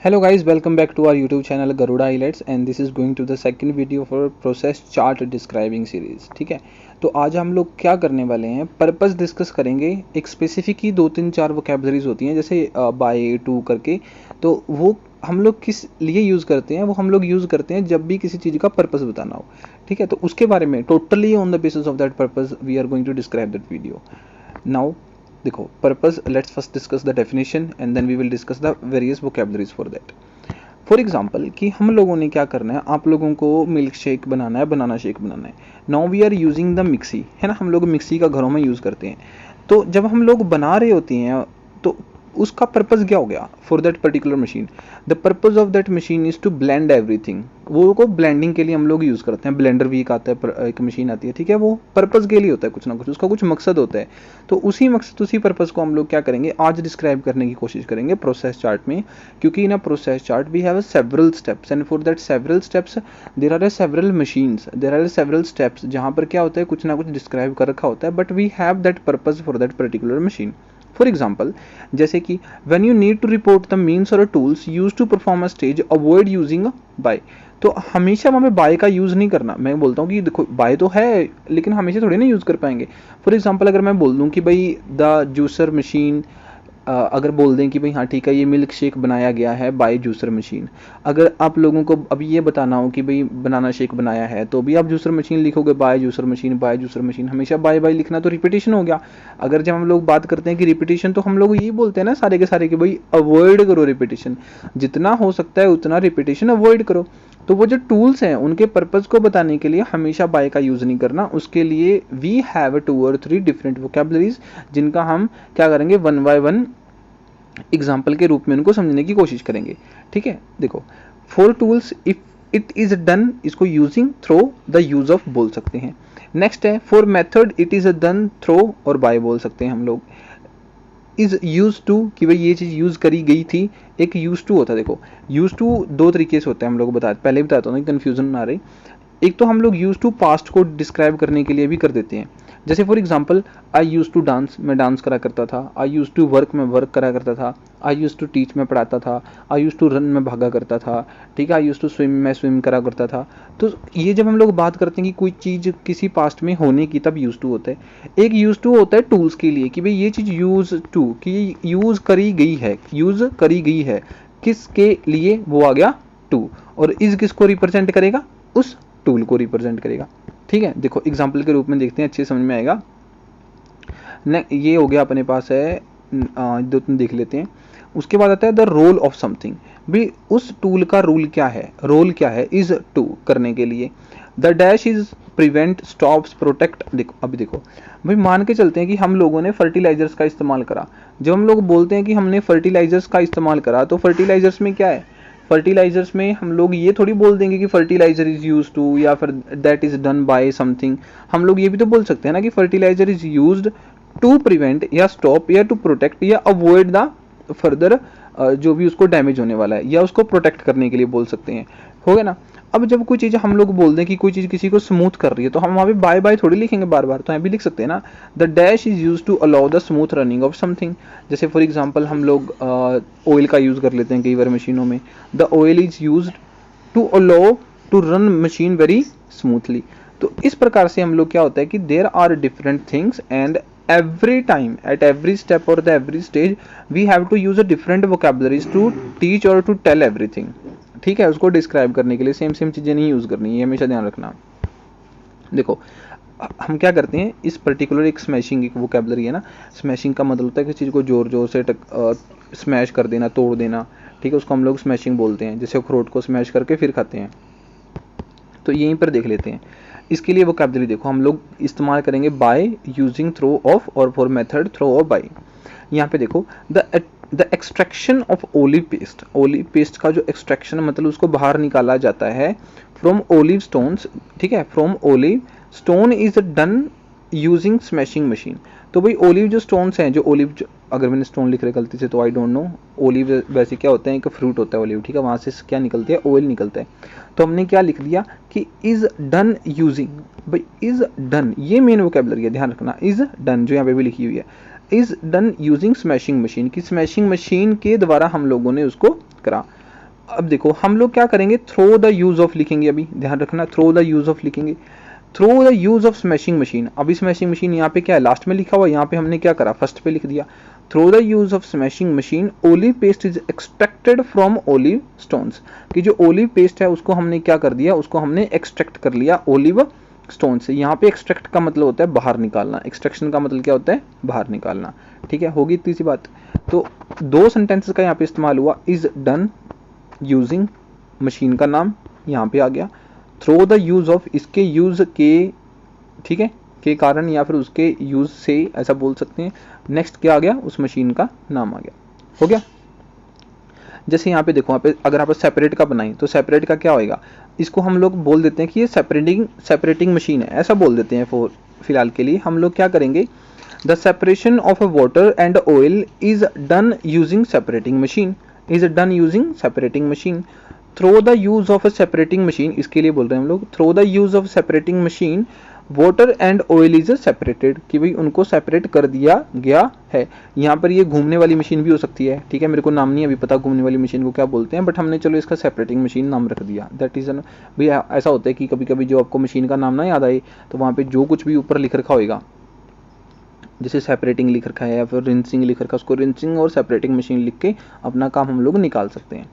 Hello guys, welcome back to our YouTube channel Garuda Highlights and this is going to the second video for process chart describing series। ठीक है, तो आज हम लोग क्या करने वाले हैं, पर्पस डिस्कस करेंगे। एक स्पेसिफिक ही 2-3-4 वोकैबुलरीज होती हैं जैसे बाय टू करके, तो वो हम लोग किस लिए यूज़ करते हैं, वो हम लोग यूज़ करते हैं जब भी किसी चीज़ का पर्पस बताना हो। ठीक है, तो उसके बारे में totally on the basis of that purpose we are going to describe that video. Now देखो, purpose, let's first discuss the definition and then we will discuss the various vocabularies for that. For example कि हम लोगों ने क्या करना है, आप लोगों को मिल्क शेक बनाना है, बनाना शेक बनाना है। Now we are using the mixie, है ना, हम लोग मिक्सी का घरों में यूज़ करते हैं। तो जब हम लोग बना रहे होते हैं तो उसका पर्पज़ क्या हो गया for that particular machine. The purpose of that machine is to blend everything. वो को ब्लेंडिंग के लिए हम लोग यूज़ करते हैं। ब्लेंडर भी एक आता है, एक मशीन आती है, ठीक है, वो पर्पज़ के लिए होता है, कुछ ना कुछ उसका कुछ मकसद होता है। तो उसी मकसद, उसी पर्पज़ को हम लोग क्या करेंगे, आज डिस्क्राइब करने की कोशिश करेंगे प्रोसेस चार्ट में। क्योंकि in a process chart we have several steps and for that several steps there are several machines, there are several steps, जहाँ पर क्या होता है, कुछ ना कुछ डिस्क्राइब कर रखा होता है, but we have that purpose for that particular machine. For example, जैसे कि when you need to report the means और tools use to perform a stage, avoid using by. तो हमेशा हमें बाय का यूज़ नहीं करना। मैं बोलता हूँ कि देखो बाय तो है, लेकिन हमेशा थोड़ी ना यूज़ कर पाएंगे। फॉर एग्जाम्पल, अगर मैं बोल दूँ कि भाई द जूसर मशीन, अगर बोल दें कि भाई हाँ ठीक है, ये मिल्क शेक बनाया गया है बाय जूसर मशीन। अगर आप लोगों को अभी ये बताना हो कि भाई बनाना शेक बनाया है, तो भी आप जूसर मशीन लिखोगे, by juicer machine, by juicer machine, हमेशा बाय बाय लिखना तो रिपीटेशन हो गया। अगर जब हम लोग बात करते हैं कि रिपीटेशन, तो हम लोग यही बोलते हैं ना सारे के सारे कि भाई अवॉइड करो रिपीटेशन, जितना हो सकता है उतना रिपीटेशन अवॉइड करो। तो वो जो टूल्स हैं उनके पर्पज़ को बताने के लिए हमेशा बाय का यूज़ नहीं करना। उसके लिए वी हैव 2 और 3 डिफरेंट वोकैबुलरीज, जिनका हम क्या करेंगे, वन बाय वन एग्जाम्पल के रूप में उनको समझने की कोशिश करेंगे। ठीक है, देखो, four tools, if it is done, इसको using, through, the use of बोल सकते हैं। नेक्स्ट है four method, it is done, through और बाय बोल सकते हैं हम लोग। इज यूज टू, कि भाई ये चीज़ यूज़ करी गई थी, एक यूज टू होता है। देखो, यूज टू 2 तरीके से होता है, हम लोग पहले बताता हूँ, कन्फ्यूजन ना रही। एक तो हम लोग यूज टू पास्ट को डिस्क्राइब करने के लिए भी कर देते हैं। जैसे for example, I use to dance, मैं डांस करा करता था। आई यूज टू वर्क, मैं वर्क करा करता था। आई यूज टू टीच, मैं पढ़ाता था। आई यूज टू रन, मैं भागा करता था। ठीक है, आई यूज टू स्विम, मैं स्विम करा करता था। तो ये जब हम लोग बात करते हैं कि कोई चीज़ किसी पास्ट में होने की, तब यूज टू होता है। एक यूज टू होता है टूल्स के लिए, कि भाई ये चीज़ यूज टू, कि यूज करी गई है, यूज करी गई है किसके लिए, वो आ गया टू। और इज किसको रिप्रेजेंट करेगा, उस टूल को रिप्रेजेंट करेगा। ठीक है, देखो एग्जाम्पल के रूप में देखते हैं, अच्छे समझ में आएगा। ये हो गया अपने पास है, 2-3 देख लेते हैं। उसके बाद आता है द रोल ऑफ समथिंग। भी उस टूल का रूल क्या है, रोल क्या है इज टू करने के लिए। The dash is prevent, stops, protect. देखो अभी देखो भाई, मान के चलते हैं कि हम लोगों ने फर्टिलाइजर्स का इस्तेमाल करा। जब हम लोग बोलते हैं कि हमने फर्टिलाइजर्स का इस्तेमाल करा, तो फर्टिलाइजर्स में क्या है, फर्टिलाइजर्स में हम लोग ये थोड़ी बोल देंगे कि फर्टिलाइजर इज यूज टू, या फिर that is done bye something. हम लोग ये भी तो बोल सकते हैं ना कि fertilizer is used to prevent, या स्टॉप, या टू प्रोटेक्ट, या अवॉइड द फर्दर जो भी उसको डैमेज होने वाला है, या उसको प्रोटेक्ट करने के लिए बोल सकते हैं। हो गया ना। अब जब कोई चीज़ हम लोग बोल दें कि कोई चीज़ किसी को स्मूथ कर रही है, तो हम वहाँ पे बाय बाय थोड़ी लिखेंगे बार बार, तो यहाँ भी लिख सकते हैं ना, the dash is use to allow the smooth running of something. जैसे फॉर एग्जांपल, हम लोग ऑयल का यूज़ कर लेते हैं कई बार मशीनों में। The oil is use to allow to run machine very smoothly. तो इस प्रकार से हम लोग क्या होता है कि there are different things and every time, at every step or the every stage, we have to use a different vocabularies to teach or to tell everything। ठीक है, उसको डिस्क्राइब करने के लिए सेम चीज़ें नहीं यूज़ करनी, ये हमेशा ध्यान रखना। देखो, हम क्या करते हैं, इस पर्टिकुलर एक स्मैशिंग एक वोकैबुलरी है ना। स्मैशिंग का मतलब होता है कि चीज़ को जोर जोर से स्मैश कर देना, तोड़ देना। ठीक है, उसको हम लोग स्मैशिंग बोलते हैं। जैसे अखरोट को स्मैश करके फिर खाते हैं। तो यहीं पर देख लेते हैं। इसके लिए वोकैबुलरी देखो, हम लोग इस्तेमाल करेंगे बाय, यूजिंग, थ्रो, ऑफ, और फॉर मेथड, थ्रो और बाय। यहाँ पे देखो, the extraction of olive paste. Olive paste का जो एक्सट्रैक्शन, मतलब उसको बाहर निकाला जाता है फ्रॉम ओलिव स्टोन्स। ठीक है, from olive stone is done using smashing machine. तो भाई ओलिव जो स्टोन्स हैं, जो ओलिव, अगर मैंने स्टोन लिख रहा गलती से तो आई डोंट नो। ओलिव वैसे क्या होता है, एक फ्रूट होता है ओलिव, ठीक है, वहाँ से क्या निकलती है, ऑयल निकलता है। तो हमने क्या लिख दिया कि इज डन यूजिंग। भाई इज डन, ये मेन वोकैबुलरी है, ध्यान रखना। इज डन जो यहाँ पे भी लिखी हुई है, is done using smashing machine, की स्मैशिंग मशीन के द्वारा हम लोगों ने उसको करा। अब देखो हम लोग क्या करेंगे, थ्रो द यूज ऑफ लिखेंगे, अभी ध्यान रखना, थ्रो द यूज ऑफ लिखेंगे, through the use of smashing machine. अभी स्मैशिंग मशीन यहाँ पे क्या है, लास्ट में लिखा हुआ, यहाँ पे हमने क्या करा, फर्स्ट पे लिख दिया। Through the use of smashing machine olive paste is extracted from olive stones, कि जो ओलिव पेस्ट है उसको हमने क्या कर दिया, उसको हमने एक्सट्रैक्ट कर लिया ओलिव स्टोन से। यहाँ पे एक्सट्रैक्ट का मतलब होता है बाहर निकालना, एक्सट्रैक्शन का मतलब क्या होता है, बाहर निकालना। ठीक है, होगी इतनी सी बात। तो दो सेंटेंसेस का यहाँ पे इस्तेमाल हुआ, इज डन यूजिंग, मशीन का नाम यहाँ पे आ गया, थ्रो द यूज ऑफ, इसके यूज के, ठीक है, के कारण या फिर उसके यूज से ऐसा बोल सकते हैं। नेक्स्ट क्या आ गया, उस मशीन का नाम आ गया। हो गया। जैसे यहाँ पे देखो, यहाँ पे अगर आप सेपरेट का बनाएं तो सेपरेट का क्या होएगा, इसको हम लोग बोल देते हैं कि ये सेपरेटिंग मशीन है, ऐसा बोल देते हैं। फिलहाल के लिए हम लोग क्या करेंगे, the separation of water and oil is done using separating machine, is done using separating machine. Through the use of a separating machine, इसके लिए बोल रहे हैं हम लोग, through the use of separating machine water and oil is separated, कि भाई उनको सेपरेट कर दिया गया है। यहाँ पर ये घूमने वाली मशीन भी हो सकती है, ठीक है, मेरे को नाम नहीं अभी पता घूमने वाली मशीन को क्या बोलते हैं, बट हमने चलो इसका सेपरेटिंग मशीन नाम रख दिया। दैट इज भाई ऐसा होता है कि कभी कभी जो आपको मशीन का नाम ना याद आए तो वहाँ पे जो कुछ भी ऊपर लिख रखा होगा, जैसे सेपरेटिंग लिख रखा है या फिर रिंसिंग लिख रखा है, उसको रिंसिंग और सेपरेटिंग मशीन लिख के अपना काम हम लोग निकाल सकते हैं।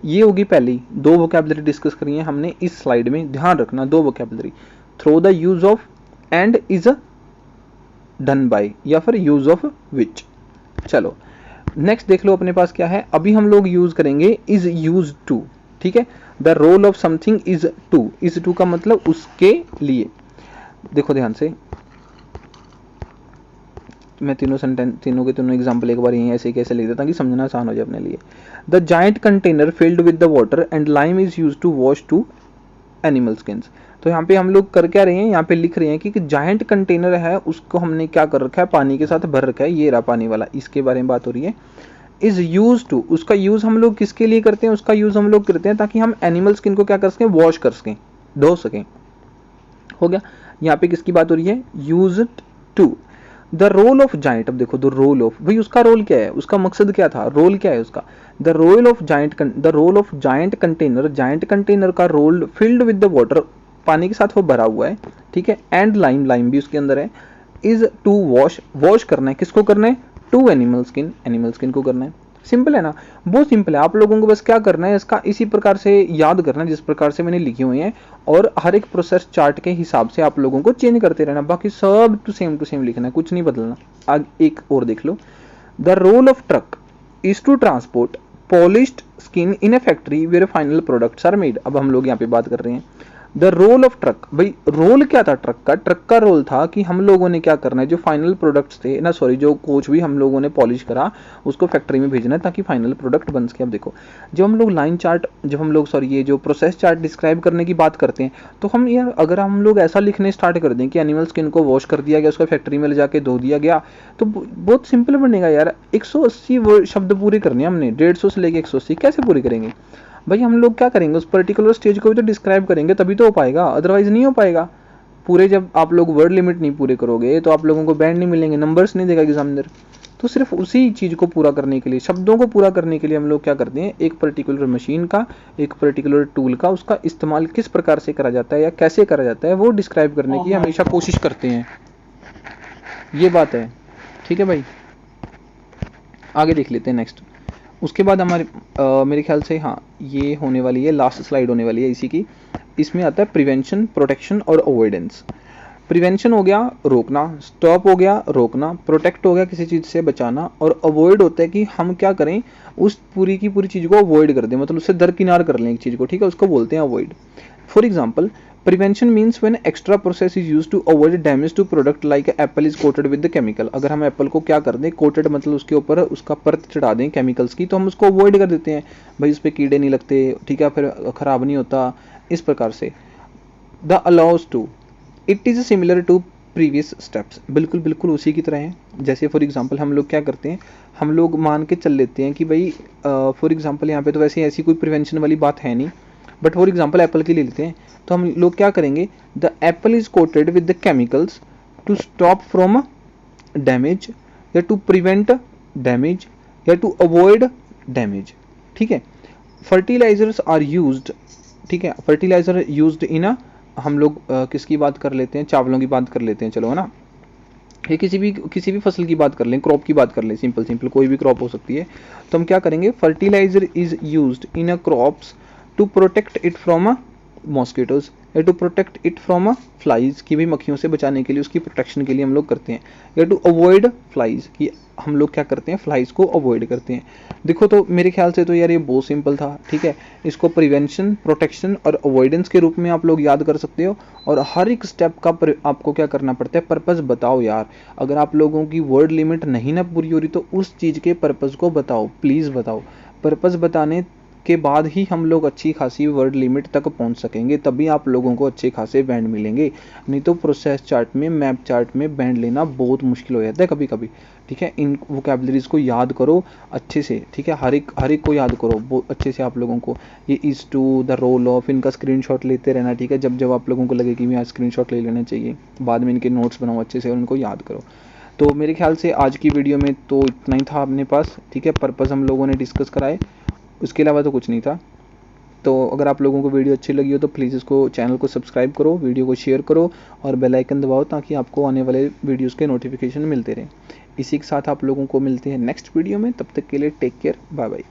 ये होगी पहली दो वोकैबुलरी डिस्कस करी है हमने इस स्लाइड में, ध्यान रखना, दो vocabulary, through the use of and is done by या फिर यूज ऑफ विच। चलो नेक्स्ट देख लो अपने पास क्या है, अभी हम लोग यूज करेंगे इज यूज टू। ठीक है, the role of something is to, is to का मतलब उसके लिए। देखो ध्यान से, मैं तीनों सेंटेंस, तीनों के तीनों एग्जांपल एक बार यहीं ऐसे कैसे लिख देता ताकि समझना आसान हो जाए अपने लिए। The giant container filled with the water and lime is used to wash to animal skins. तो यहाँ पे हम लोग कर क्या रहे हैं, यहाँ पे लिख रहे हैं कि जायंट कंटेनर है उसको हमने क्या कर रखा है, पानी के साथ भर रखा है, ये रहा पानी वाला, इसके बारे में बात हो रही है। इज यूज टू, उसका यूज हम लोग किसके लिए करते हैं, उसका यूज हम लोग करते हैं ताकि हम एनिमल स्किन को क्या कर सकें, वॉश कर सकें, धो सकें। हो गया। यहाँ पे किसकी बात हो रही है, use to. The role of giant, अब देखो द रोल ऑफ, भाई उसका रोल क्या है, उसका मकसद क्या था, रोल क्या है उसका, the role of giant container, giant container का role filled with the water, पानी के साथ वो भरा हुआ है, ठीक है, एंड लाइम, लाइम भी उसके अंदर है, इज टू वॉश, वॉश करना है, किसको करना है, to animal skin, animal skin को करना है। सिंपल है ना, बहुत सिंपल है, आप लोगों को बस क्या करना है, इसका इसी प्रकार से याद करना है जिस प्रकार से मैंने लिखी हुई है, और हर एक प्रोसेस चार्ट के हिसाब से आप लोगों को चेंज करते रहना, बाकी सब टू सेम लिखना है, कुछ नहीं बदलना। आगे एक और देख लो, the role of truck is to transport polished skin in a factory where final products are made. अब हम लोग यहाँ पे बात कर रहे हैं द रोल ऑफ ट्रक, भाई रोल क्या था ट्रक का, ट्रक का रोल था कि हम लोगों ने क्या करना है, जो फाइनल प्रोडक्ट्स थे ना, सॉरी, जो कोच भी हम लोगों ने पॉलिश करा उसको फैक्ट्री में भेजना है ताकि फाइनल प्रोडक्ट बन सके। अब देखो, जब हम लोग लाइन चार्ट, जब हम लोग सॉरी ये जो प्रोसेस चार्ट डिस्क्राइब करने की बात करते हैं, तो हम यार अगर हम लोग ऐसा लिखने स्टार्ट कर दें कि एनिमल स्किन को वॉश कर दिया गया, उसको फैक्ट्री में ले जाके धो दिया गया, तो बहुत सिंपल बनेगा यार। 180 शब्द पूरे करने हमने, 150 से लेके 180 कैसे पूरे करेंगे भाई, हम लोग क्या करेंगे, उस पर्टिकुलर स्टेज को भी तो डिस्क्राइब करेंगे तभी तो हो पाएगा, अदरवाइज नहीं हो पाएगा। पूरे जब आप लोग वर्ड लिमिट नहीं पूरे करोगे तो आप लोगों को बैंड नहीं मिलेंगे, नंबर्स नहीं देगा एग्जामिनर। तो सिर्फ उसी चीज को पूरा करने के लिए, शब्दों को पूरा करने के लिए हम लोग क्या करते हैं, एक पर्टिकुलर मशीन का, एक पर्टिकुलर टूल का, उसका इस्तेमाल किस प्रकार से करा जाता है या कैसे करा जाता है वो डिस्क्राइब करने की हमेशा कोशिश करते हैं। ये बात है, ठीक है भाई। आगे देख लेते हैं नेक्स्ट। उसके बाद हमारे मेरे ख्याल से हाँ ये होने वाली है, लास्ट स्लाइड होने वाली है इसी की। इसमें आता है प्रिवेंशन, प्रोटेक्शन और अवॉइडेंस। प्रिवेंशन हो गया रोकना, स्टॉप हो गया रोकना, प्रोटेक्ट हो गया किसी चीज़ से बचाना, और अवॉइड होता है कि हम क्या करें, उस पूरी की पूरी चीज़ को अवॉइड कर दें, मतलब उससे दरकिनार कर लें एक चीज़ को, ठीक है, उसको बोलते हैं avoid. For example, prevention means when extra process is used to avoid damage to product like apple is coated with the chemical. अगर हम एप्पल को क्या कर दें, कोटेड मतलब उसके ऊपर उसका परत चढ़ा दें केमिकल्स की, तो हम उसको अवॉइड कर देते हैं, भाई उस पर कीड़े नहीं लगते, ठीक है, फिर खराब नहीं होता, इस प्रकार से। The allows to, it is similar to previous steps, बिल्कुल बिल्कुल उसी की तरह है। जैसे फॉर एग्जांपल हम लोग क्या करते हैं, हम लोग मान के चल लेते हैं कि भाई फॉर एग्जांपल यहाँ पे तो वैसे ऐसी कोई प्रिवेंशन वाली बात है नहीं, बट फॉर एग्जांपल एप्पल की ले लेते हैं, तो हम लोग क्या करेंगे, the apple is coated with the chemicals to stop from damage या टू प्रिवेंट डैमेज या टू अवॉइड डैमेज, ठीक है। फर्टिलाइजर्स आर यूज्ड, ठीक है, फर्टिलाइजर यूज्ड इन अ, हम लोग किसकी बात कर लेते हैं, चावलों की बात कर लेते हैं, चलो है ना, ये किसी भी फसल की बात कर लें, क्रॉप की बात कर लें, सिंपल सिंपल कोई भी क्रॉप हो सकती है। तो हम क्या करेंगे, fertiliser is used in a crops to protect it from a mosquitoes, या to protect it from a flies, की भी मक्खियों से बचाने के लिए, उसकी प्रोटेक्शन के लिए हम लोग करते हैं, या टू अवॉइड फ्लाइज, की हम लोग क्या करते हैं, फ्लाइज को अवॉइड करते हैं। देखो तो मेरे ख्याल से तो यार ये बहुत सिंपल था, ठीक है, इसको प्रिवेंशन, प्रोटेक्शन और अवॉइडेंस के रूप में आप लोग याद कर सकते हो। और हर एक स्टेप का आपको क्या करना पड़ता है, पर्पस बताओ यार। अगर आप लोगों की वर्ड लिमिट नहीं ना पूरी हो रही तो उस चीज़ के पर्पस को बताओ, प्लीज़ बताओ। पर्पस बताने के बाद ही हम लोग अच्छी खासी वर्ड लिमिट तक पहुंच सकेंगे, तभी आप लोगों को अच्छे खासे बैंड मिलेंगे। नहीं तो प्रोसेस चार्ट में, मैप चार्ट में बैंड लेना बहुत मुश्किल हो जाता है कभी कभी, ठीक है। इन वोकैबुलरीज को याद करो अच्छे से, ठीक है, हर एक को याद करो बहुत अच्छे से आप लोगों को। ये is to, the role of, इनका स्क्रीनशॉट लेते रहना, ठीक है, जब जब आप लोगों को लगे कि मैं स्क्रीनशॉट ले लेना चाहिए, बाद में इनके नोट्स बनाओ अच्छे से और उनको याद करो। तो मेरे ख्याल से आज की वीडियो में तो इतना ही था अपने पास, ठीक है, पर्पस हम लोगों ने डिस्कस कराए, उसके अलावा तो कुछ नहीं था। तो अगर आप लोगों को वीडियो अच्छी लगी हो तो प्लीज़ इसको, चैनल को सब्सक्राइब करो, वीडियो को शेयर करो और बेल आइकन दबाओ ताकि आपको आने वाले वीडियोस के नोटिफिकेशन मिलते रहें। इसी के साथ आप लोगों को मिलते हैं नेक्स्ट वीडियो में, तब तक के लिए टेक केयर, बाय बाय।